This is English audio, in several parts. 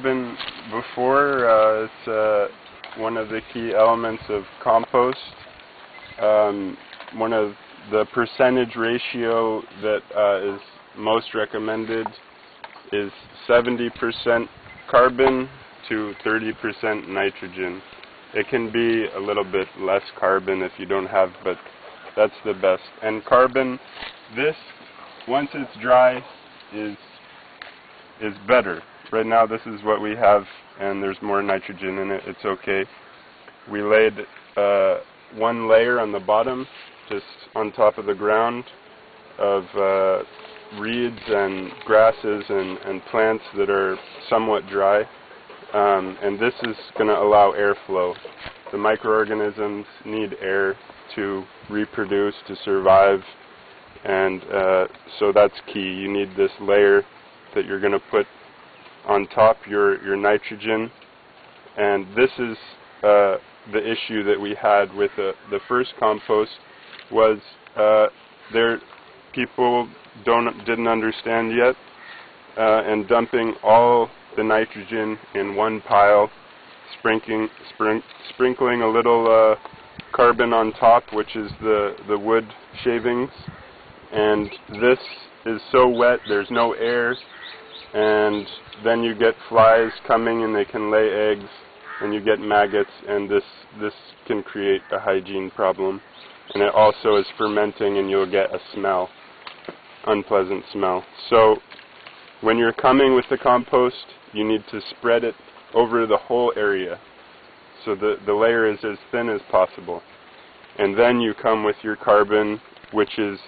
Been before, it's one of the key elements of compost. One of the percentage ratio that is most recommended is 70% carbon to 30% nitrogen. It can be a little bit less carbon if you don't have, but that's the best. And carbon, this, once it's dry, is better. Right now this is what we have, and there's more nitrogen in it. It's okay. We laid one layer on the bottom, just on top of the ground, of reeds and grasses and plants that are somewhat dry. And this is going to allow airflow. The microorganisms need air to reproduce, to survive, and so that's key. You need this layer that you're going to put on top your nitrogen, and this is the issue that we had with the first compost was people didn't understand yet, and dumping all the nitrogen in one pile, sprinkling a little carbon on top, which is the wood shavings, and this is so wet, there's no air, and then you get flies coming and they can lay eggs, and you get maggots, and this can create a hygiene problem. And it also is fermenting, and you'll get a smell, unpleasant smell. So when you're coming with the compost, you need to spread it over the whole area, so the layer is as thin as possible. And then you come with your carbon, which is,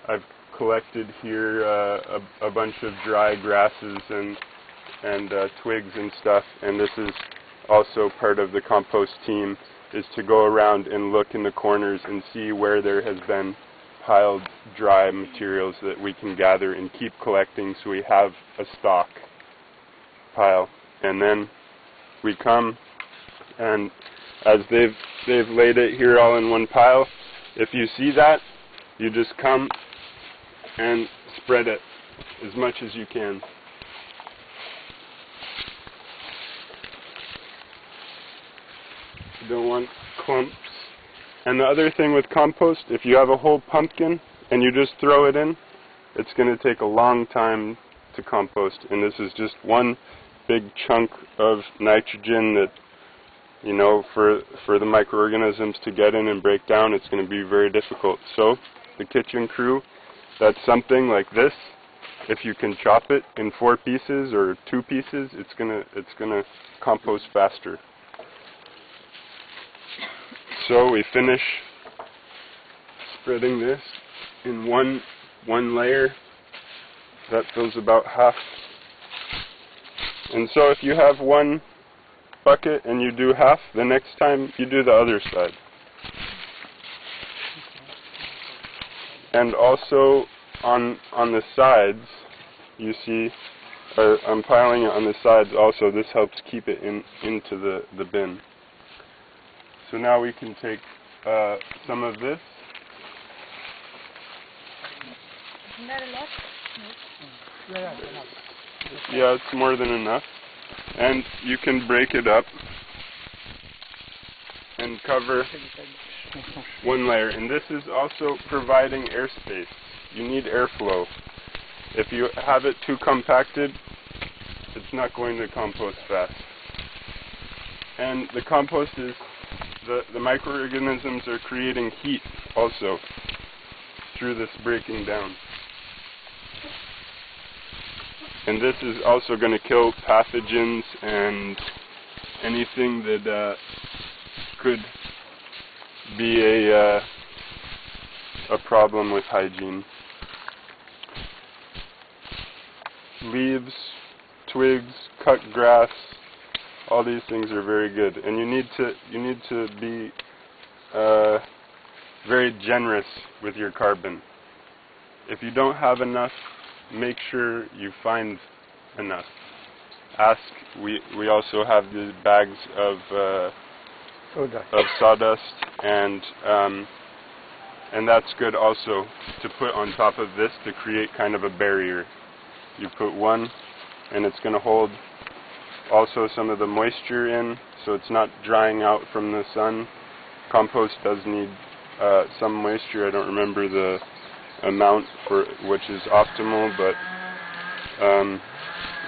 I've collected here a bunch of dry grasses and twigs and stuff, and this is also part of the compost team, is to go around and look in the corners and see where there has been piled dry materials that we can gather and keep collecting, so we have a stock pile. And then we come, and as they've laid it here all in one pile, if you see that, you just come and spread it as much as you can. You don't want clumps. And the other thing with compost, if you have a whole pumpkin and you just throw it in, it's going to take a long time to compost. And this is just one big chunk of nitrogen that, you know, for the microorganisms to get in and break down, it's going to be very difficult. So the kitchen crew, that's something like this. If you can chop it in 4 pieces or 2 pieces, it's gonna compost faster. So we finish spreading this in one layer. That fills about half. And so if you have one bucket and you do half, the next time you do the other side. And also on the sides, you see, I'm piling it on the sides also. This helps keep it into the bin. So now we can take some of this. Isn't that enough? Yeah, it's more than enough. And you can break it up and cover one layer. And this is also providing airspace. You need airflow. If you have it too compacted, it's not going to compost fast. And the compost is, the microorganisms are creating heat also through this breaking down. And this is also going to kill pathogens and anything that could be a problem with hygiene. Leaves, twigs, cut grass, all these things are very good. And you need to be very generous with your carbon. If you don't have enough, make sure you find enough. Ask. We also have these bags of sawdust, and that's good also to put on top of this to create kind of a barrier. You put one, and it's going to hold also some of the moisture in, so it's not drying out from the sun. Compost does need some moisture. I don't remember the amount for which is optimal, but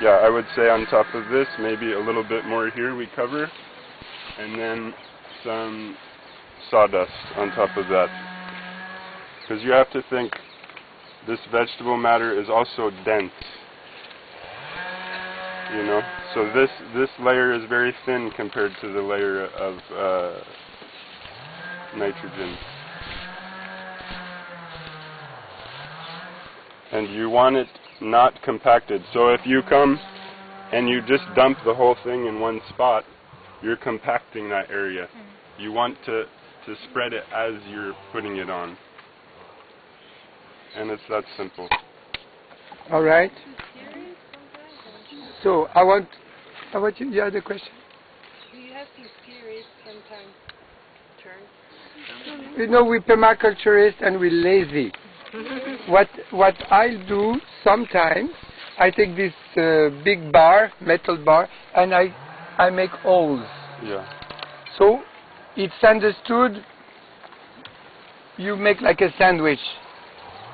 yeah, I would say on top of this, maybe a little bit more here we cover, and then some sawdust on top of that. Because you have to think, this vegetable matter is also dense, you know. So this layer is very thin compared to the layer of nitrogen. And you want it not compacted. So if you come and you just dump the whole thing in one spot, you're compacting that area. You want to spread it as you're putting it on. And it's that simple. All right. So I want you had a question. You have to steer it sometimes. Turn. You know, we're permaculturists and we're lazy. What I'll do sometimes, I take this big bar, metal bar, and I make holes. Yeah. So it's understood. You make like a sandwich.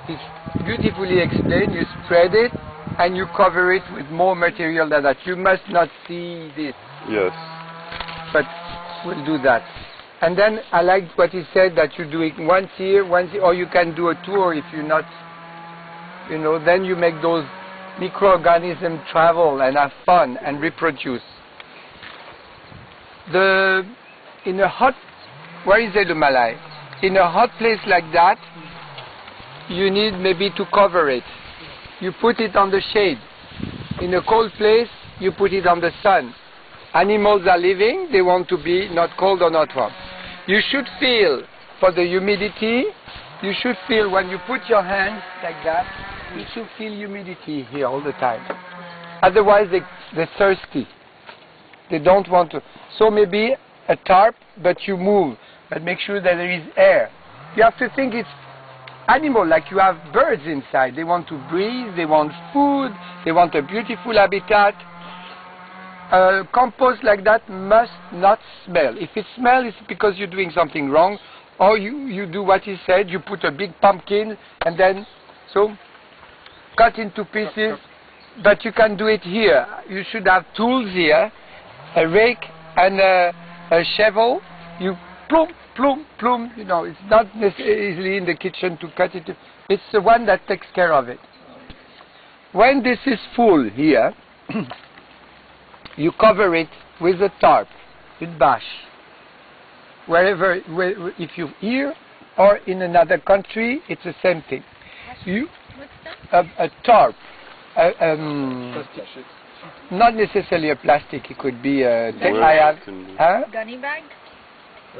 It's beautifully explained. You spread it and you cover it with more material than that. You must not see this. Yes. But we'll do that. And then I liked what he said, that you do it once here, or you can do a tour if you're not, you know, then you make those microorganisms travel and have fun and reproduce. In a hot, where is the Malay? In a hot place like that, you need maybe to cover it. You put it on the shade. In a cold place, you put it on the sun. Animals are living, they want to be not cold or not warm. You should feel for the humidity, you should feel when you put your hands like that, you should feel humidity here all the time. Otherwise they're thirsty. They don't want to. So maybe a tarp, but you move, but make sure that there is air. You have to think it's animal, like you have birds inside. They want to breathe, they want food, they want a beautiful habitat. Compost like that must not smell. If it smells, it's because you're doing something wrong, or you do what he said, you put a big pumpkin and then, so, cut into pieces, but you can do it here. You should have tools here, a rake and a shovel. You plump, plump, plump, you know, it's not easily in the kitchen to cut it. It's the one that takes care of it. When this is full here, you cover it with a tarp, with bash. Wherever, if you're here or in another country, it's the same thing. A tarp, not necessarily a plastic. It could be a. Gunny bag.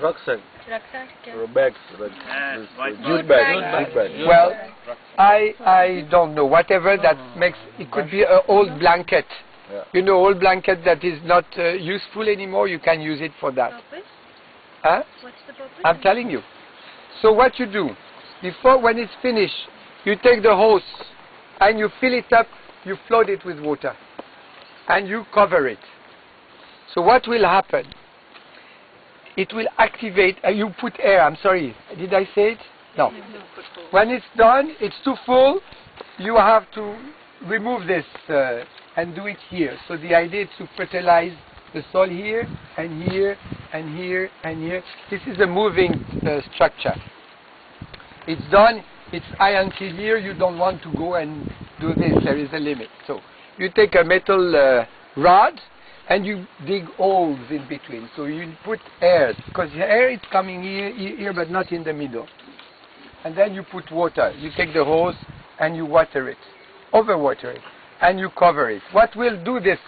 Rucksack. Rucksack. Or bags. Jute bag. Well, I don't know. Whatever that makes, it could be an old blanket. Yeah. You know, old blanket that is not useful anymore, you can use it for that. Purpose? Huh? What's the purpose? I'm telling you. So what you do, before, when it's finished, you take the hose and you fill it up, you flood it with water and you cover it. So what will happen? It will activate, you put air, I'm sorry, did I say it? No. When it's done, it's too full, you have to remove this and do it here. So the idea is to fertilize the soil here and here and here and here. This is a moving structure. It's done, it's high until here, you don't want to go and do this, there is a limit. So you take a metal rod and you dig holes in between. So you put air, because the air is coming here but not in the middle. And then you put water. You take the hose and you water it, overwater it, and you cover it. What will do this?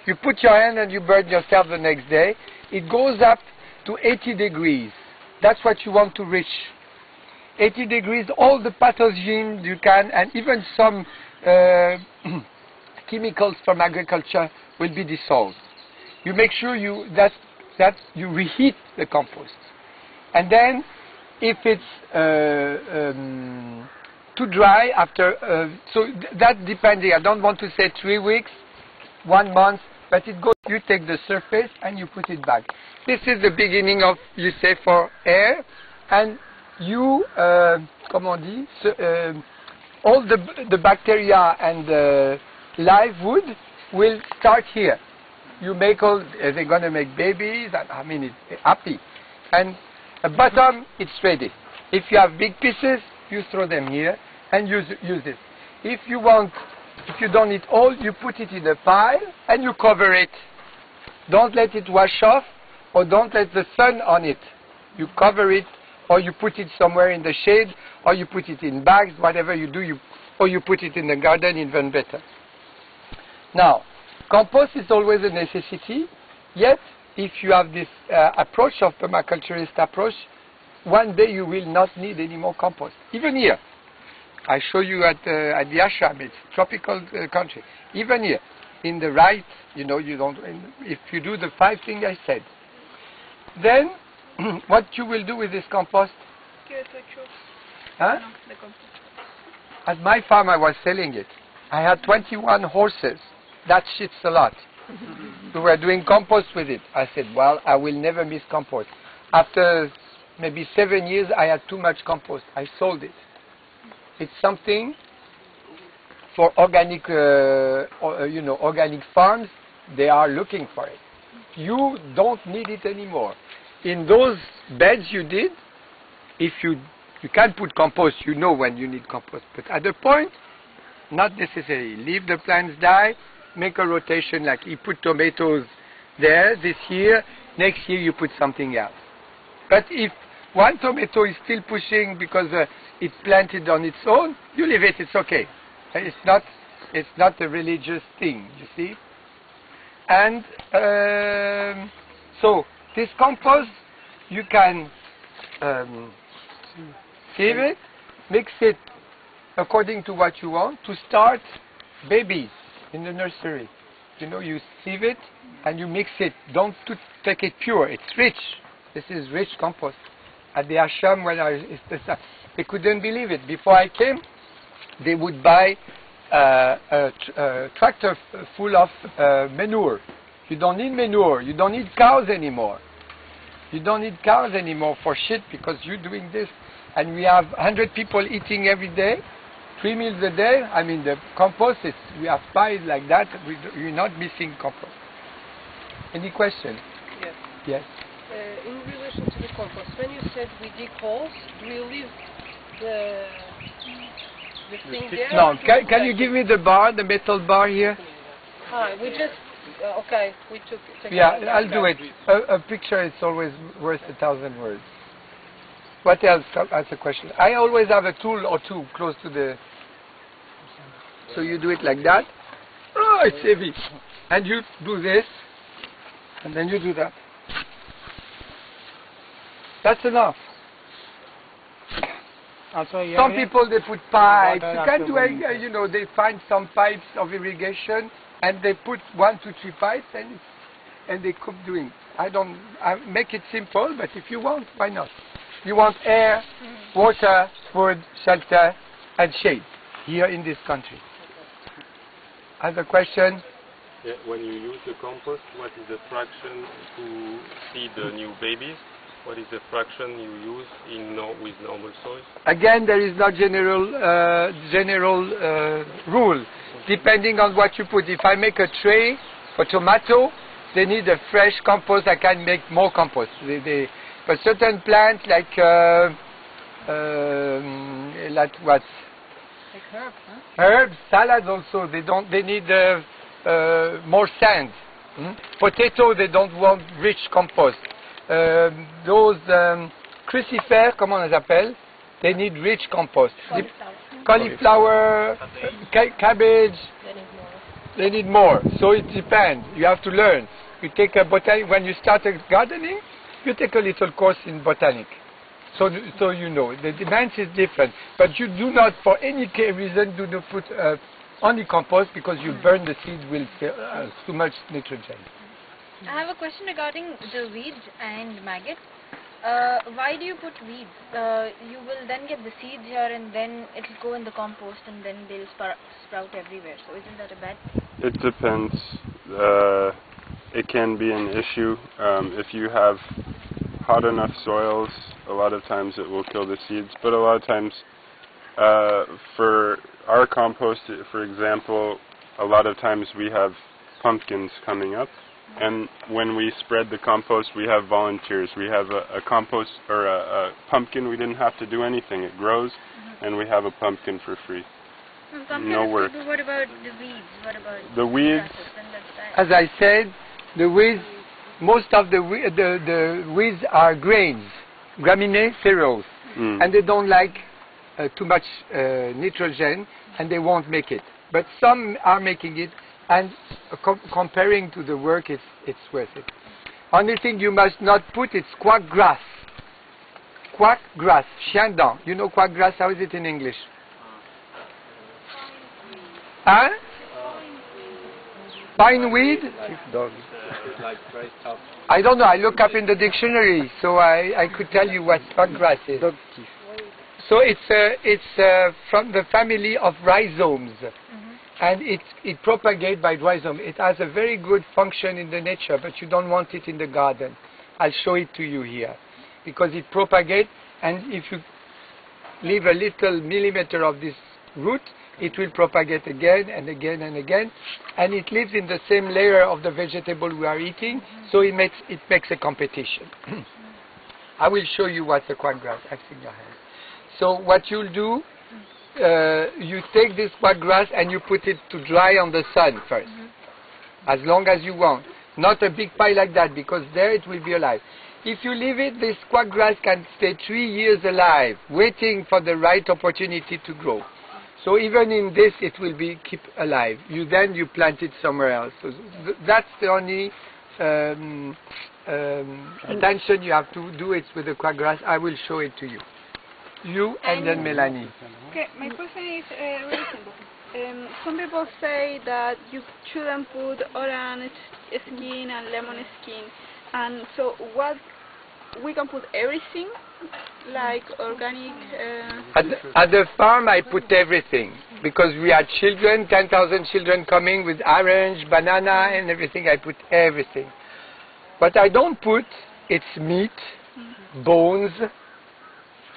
You put your hand and you burn yourself the next day. It goes up to 80 degrees. That's what you want to reach. 80 degrees, all the pathogens you can, and even some chemicals from agriculture will be dissolved. You make sure that you reheat the compost. And then, if it's too dry after, that depending, I don't want to say 3 weeks, 1 month, but it goes, you take the surface and you put it back. This is the beginning of, you say, for air, and you, comment on dit, all the bacteria and the live wood will start here. You make all, they're going to make babies, and I mean, it's happy. And at bottom, it's ready. If you have big pieces, you throw them here and use it. If you don't need all, you put it in a pile and you cover it. Don't let it wash off, or don't let the sun on it. You cover it, or you put it somewhere in the shade, or you put it in bags, whatever you do, or you put it in the garden, even better. Now, compost is always a necessity, yet if you have this approach of permaculturist approach, one day you will not need any more compost. Even here, I show you at the ashram, it's tropical country. Even here, in the right, you know, you don't, if you do the 5 things I said, then what you will do with this compost? Huh? At my farm I was selling it. I had 21 horses. That shit's a lot. We were doing compost with it. I said, well, I will never miss compost. After maybe 7 years, I had too much compost. I sold it. It's something for organic, organic farms. They are looking for it. You don't need it anymore. In those beds you did, if you can't put compost, you know when you need compost. But at the point, not necessary. Leave the plants die. Make a rotation, like you put tomatoes there this year, next year you put something else. But if one tomato is still pushing because it's planted on its own, you leave it, it's okay. It's not a religious thing, you see. And so this compost, you can save it, mix it according to what you want to start babies. In the nursery, you know, you sieve it and you mix it. Don't take it pure. It's rich. This is rich compost. At the ashram, when they couldn't believe it. Before I came, they would buy a tractor full of manure. You don't need manure. You don't need cows anymore. You don't need cows anymore for shit because you're doing this. And we have 100 people eating every day. 3 meals a day. I mean, the compost is, we have pies like that. We're not missing compost. Any question? Yes. Yes. In relation to the compost, when you said we dig holes, do you leave the thing there? No. Can you give me the bar, the metal bar here? We just okay. We took. Yeah, I'll do it. A picture is always worth 1,000 words. What else? That's a question. I always have a tool or two close to the. So you do it like that. Oh, it's heavy. And you do this, and then you do that. That's enough. Some people, they put pipes. You can do, you know, they find some pipes of irrigation, and they put 1, 2, 3 pipes, and they keep doing. I make it simple, but if you want, why not? You want air, water, food, shelter, and shade here in this country. Other question? Yeah, when you use the compost, what is the fraction to feed the new babies? What is the fraction you use with normal soil? Again, there is no general rule, depending on what you put. If I make a tray for tomato, they need a fresh compost. I can make more compost. But certain plants like what? Like herbs, huh? Herbs, salads also. They need more sand. Potato, they don't want rich compost. Those crucifères, comment on les appelle? They need rich compost. Cauliflower, cabbage. They need more. So it depends. You have to learn. You take a when you start gardening, you take a little course in botanic. So you know, the demand is different. But you do not, for any reason, do not put only compost because you burn the seed with too much nitrogen. I have a question regarding the weeds and maggots. Why do you put weeds? You will then get the seeds here and then it will go in the compost and then they'll sprout everywhere. So isn't that a bad thing? It depends. it can be an issue. If you have hot enough soils, a lot of times it will kill the seeds, but a lot of times for our compost, for example, a lot of times we have pumpkins coming up, and when we spread the compost, we have volunteers. We have a compost or a pumpkin. We didn't have to do anything. It grows, and we have a pumpkin for free. No work. But what about the weeds? What about the weeds? As I said, the weeds, most of the weeds are grains, graminées, cereals, and they don't like too much nitrogen, and they won't make it. But some are making it, and comparing to the work, it's worth it. Only thing you must not put is quack grass. Quack grass, chien dent. You know quack grass? How is it in English? Huh? Pineweed? I don't know. I look up in the dictionary, so I could tell you what quack grass is. So it's from the family of rhizomes, and it propagates by rhizome. It has a very good function in the nature, but you don't want it in the garden. I'll show it to you here, because it propagates, and if you leave a little millimeter of this root, it will propagate again and again and again, and it lives in the same layer of the vegetable we are eating, so it makes a competition. I will show you what's a quack grass. I've seen your hand. So what you'll do, you take this quack grass and you put it to dry on the sun first, as long as you want. Not a big pile like that, because there it will be alive. If you leave it, this quack grass can stay 3 years alive, waiting for the right opportunity to grow. So even in this, it will be keep alive. Then you plant it somewhere else. So that's the only attention you have to do it with the quack grass. I will show it to you. You and then Melanie. Okay, my question is really simple. Some people say that you shouldn't put orange skin and lemon skin, and so what? We can put everything, like organic. At the farm, I put everything, because we had children, 10,000 children coming with orange, banana, and everything. I put everything. What I don't put, it's meat, bones,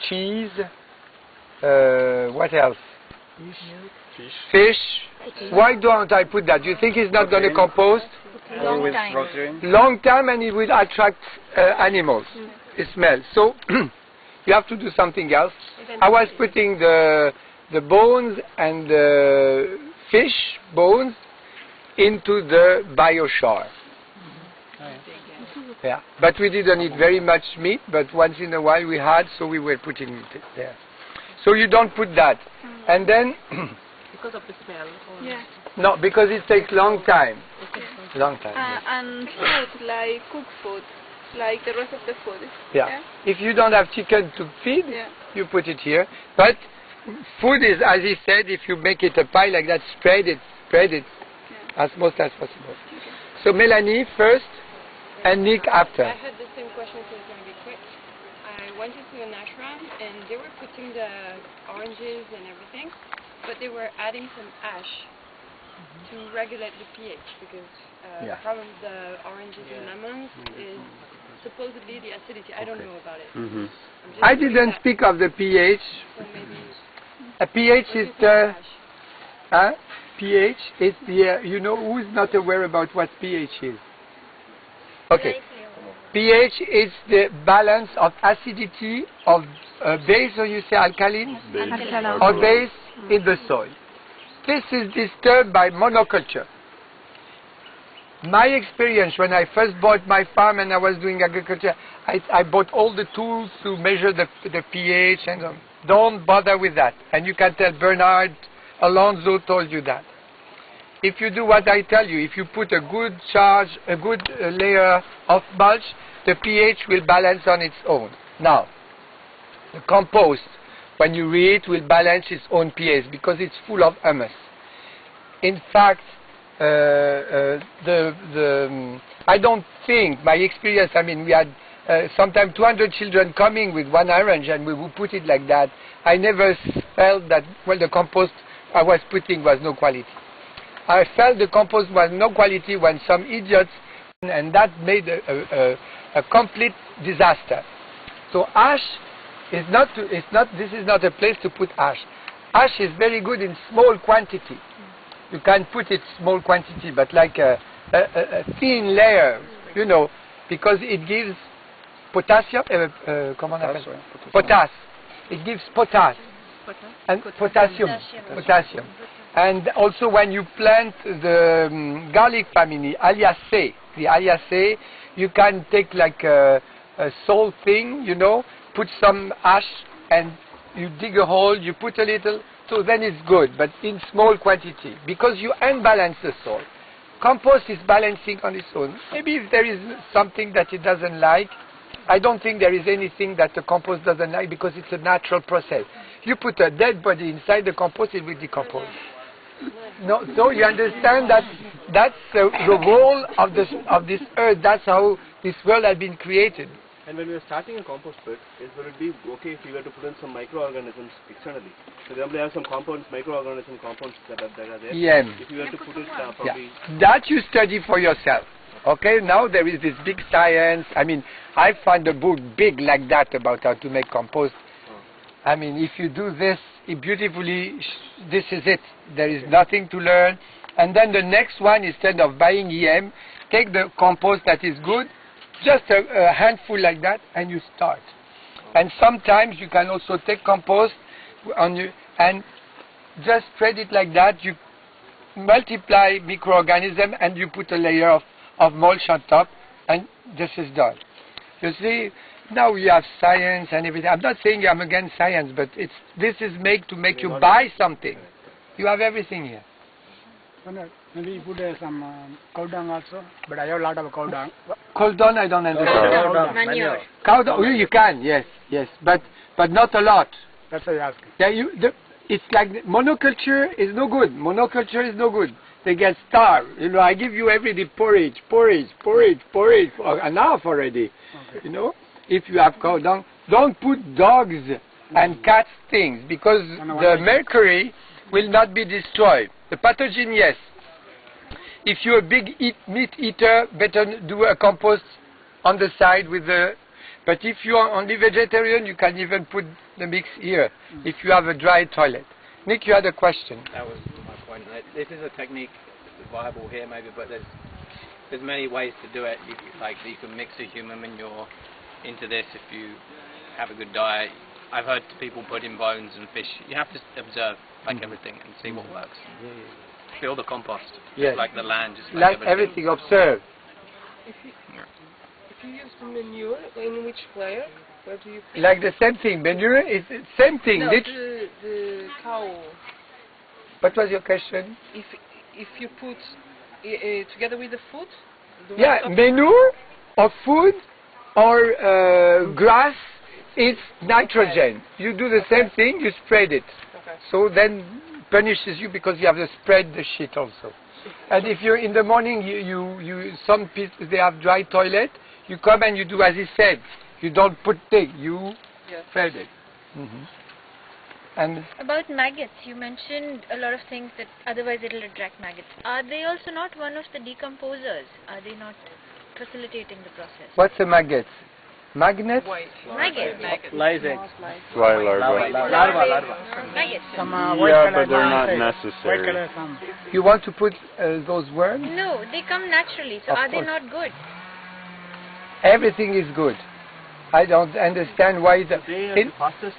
cheese. What else? Fish. Why don't I put that? Do you think it's not going to compost? Long time, and it will attract animals. It smells. So you have to do something else. I was putting the bones and the fish bones into the biochar. Yeah, but we didn't eat very much meat, but once in a while we had, so we were putting it there. So you don't put that. And then because of the smell? Yeah. No, because it takes long time. Long time. And food, like cooked food, like the rest of the food. Yeah. If you don't have chicken to feed, you put it here. But food is, as he said, if you make it a pie like that, spread it as much as possible. So Melanie first, and Nick after. I had the same question, so it's going to be quick. I went into an ashram, and they were putting the oranges and everything, but they were adding some ash to regulate the pH, because the problem with the oranges and lemons is supposedly the acidity. I don't know about it. I didn't speak of the pH. So maybe a pH is the pH is the you know who's not aware about what pH is? Okay. pH is the balance of acidity of base, or you say alkaline, or base in the soil. This is disturbed by monoculture. My experience when I first bought my farm and I was doing agriculture, I bought all the tools to measure the pH, and don't bother with that. And you can tell Bernard Alonso told you that. If you do what I tell you, if you put a good layer of mulch, the pH will balance on its own. Now, the compost, when you read it, will balance its own pH because it's full of humus. In fact, I don't think, my experience, I mean, we had sometimes 200 children coming with one orange, and we would put it like that. I never felt that, well, the compost I was putting was no quality. I felt the compost was no quality when some idiots, and that made a complete disaster. So ash is not, this is not a place to put ash. Ash is very good in small quantity. You can put it small quantity, but like a thin layer, you know, because it gives potassium, comment on appelle? Potasse. It gives potasse. And potassium. And also when you plant the garlic family, Aliaceae, the Aliaceae, you can take like a salt thing, you know, put some ash and you dig a hole, you put a little, so then it's good, but in small quantity, because you unbalance the soil. Compost is balancing on its own. Maybe if there is something that it doesn't like, I don't think there is anything that the compost doesn't like, because it's a natural process. You put a dead body inside the compost, it will decompose. No, so you understand that that's the role of this earth. That's how this world has been created. And when we are starting a compost pit, would it be okay if we were to put in some microorganisms externally? For example, you have some compounds, microorganism compounds that are there. Yeah. If you were to put it probably... Yeah. That you study for yourself. Okay, now there is this big science. I mean, I find a book big like that about how to make compost. I mean, if you do this beautifully, this is it. There is nothing to learn. And then the next one, instead of buying EM, take the compost that is good, just a handful like that, and you start. And sometimes you can also take compost and just spread it like that. You multiply microorganisms and you put a layer of mulch on top, and this is done. You see, now we have science and everything. I'm not saying I'm against science, but this is made to make you buy something. You have everything here. Maybe you put some cow dung also, but I have a lot of cow dung. Cow dung, I don't understand. Manure. Cow dung, you can, yes, but not a lot. That's why I ask. Yeah, it's like monoculture is no good. Monoculture is no good. They get starved. You know, I give you every day porridge, for enough already. Okay. You know, if you have cow dung, don't put dogs and cats things, because the mercury will not be destroyed. The pathogen, yes. If you're a big meat eater, better do a compost on the side with the... But if you are only vegetarian, you can even put the mix here, if you have a dry toilet. Nick, you had a question. That was my point. This is a technique that's viable here maybe, but there's many ways to do it. You can mix a human manure into this if you have a good diet. I've heard people put in bones and fish. You have to observe everything and see what works. Feel the compost. Yes. Like the land, just like everything. Observe. If you use the manure, in which layer? Where do you put like the same thing. Manure is the same thing. No, the cow. What was your question? If you put together with the food? Manure or food or grass, it's nitrogen. You do the same thing, you spread it. Okay. So then punishes you because you have to spread the shit also. And if you're in the morning, some people, they have dry toilet, you come and you do as he said. You don't put thing, you spread it. And about maggots, you mentioned a lot of things that otherwise it will attract maggots. Are they also not one of the decomposers? Are they not facilitating the process? What's a maggot? Magnet? Maggots. Lice eggs. Fly larvae. Larva. Maggots. Yeah, but they're not necessary. You want to put those worms? No, they come naturally. So Of are course. they not good? Everything is good. I don't understand why They are the fastest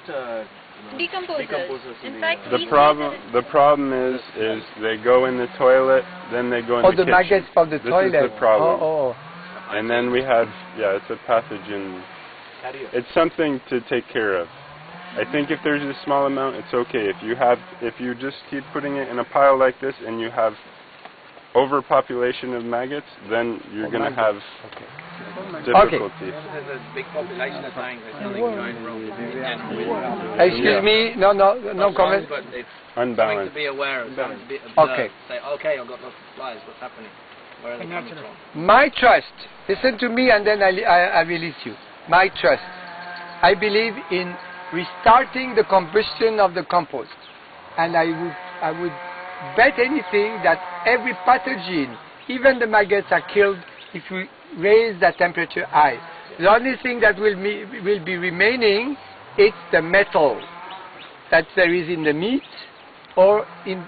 Decomposers. In fact, The problem is they go in the toilet, then they go in the kitchen. the maggots from the toilet. This is the problem. Oh. And then we have, it's a pathogen. It's something to take care of. I think if there's a small amount, it's okay. If you just keep putting it in a pile like this and you have overpopulation of maggots, then you're going to have difficulties. There's a big population of saying there's something going wrong in general. Excuse me, no comment. But it's Unbalanced. something to be aware of, something to be observed. Okay. Say, okay, I've got lots of flies, what's happening? Where are they coming from? My trust, listen to me and then I release you. My trust, I believe in restarting the combustion of the compost. And I would bet anything that every pathogen, even the maggots, are killed if we raise the temperature high. The only thing that will be remaining is the metal that there is in the meat or in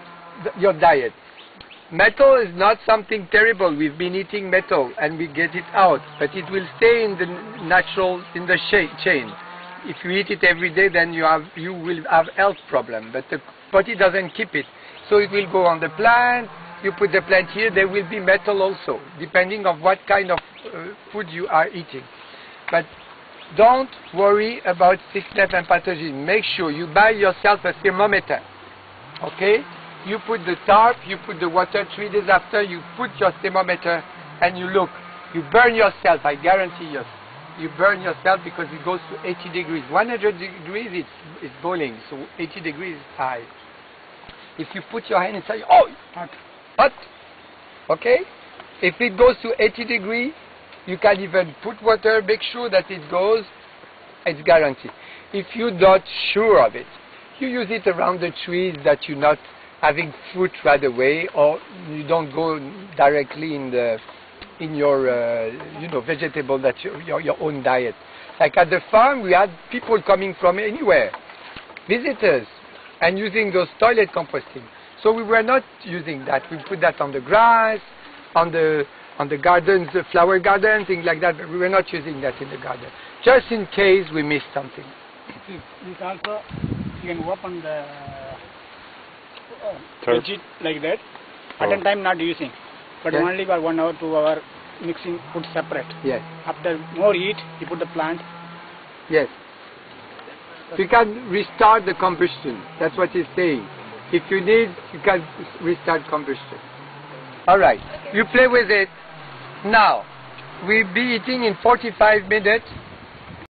your diet. Metal is not something terrible. We've been eating metal and we get it out, but it will stay in the chain. If you eat it every day, then you will have health problem. But the body doesn't keep it, so it will go on the plant. You put the plant here, there will be metal also, depending on what kind of food you are eating. But don't worry about sickness and pathogen. Make sure you buy yourself a thermometer. Okay? You put the tarp, you put the water 3 days after, you put your thermometer and you look. You burn yourself, I guarantee you. You burn yourself because it goes to 80 degrees. 100 degrees it's boiling, so 80 degrees is high. If you put your hand inside, oh, hot. Okay? If it goes to 80 degrees, you can even put water, make sure that it goes, it's guaranteed. If you're not sure of it, you use it around the trees that you're not having fruit right away, or you don't go directly in your vegetable that your own diet. Like at the farm, we had people coming from anywhere, visitors, and using those toilet composting. So we were not using that. We put that on the grass, on the gardens, the flower garden, things like that, but we were not using that in the garden, just in case we missed something. This also, you can open the Tarp. it like that. At a time not using, but Yes. only for 1 hour, 2 hour, mixing, put separate. Yes. After more heat, you put the plant. Yes. You can restart the combustion. That's what he's saying. If you need, you can restart combustion. All right. You play with it. Now, we'll be eating in 45 minutes.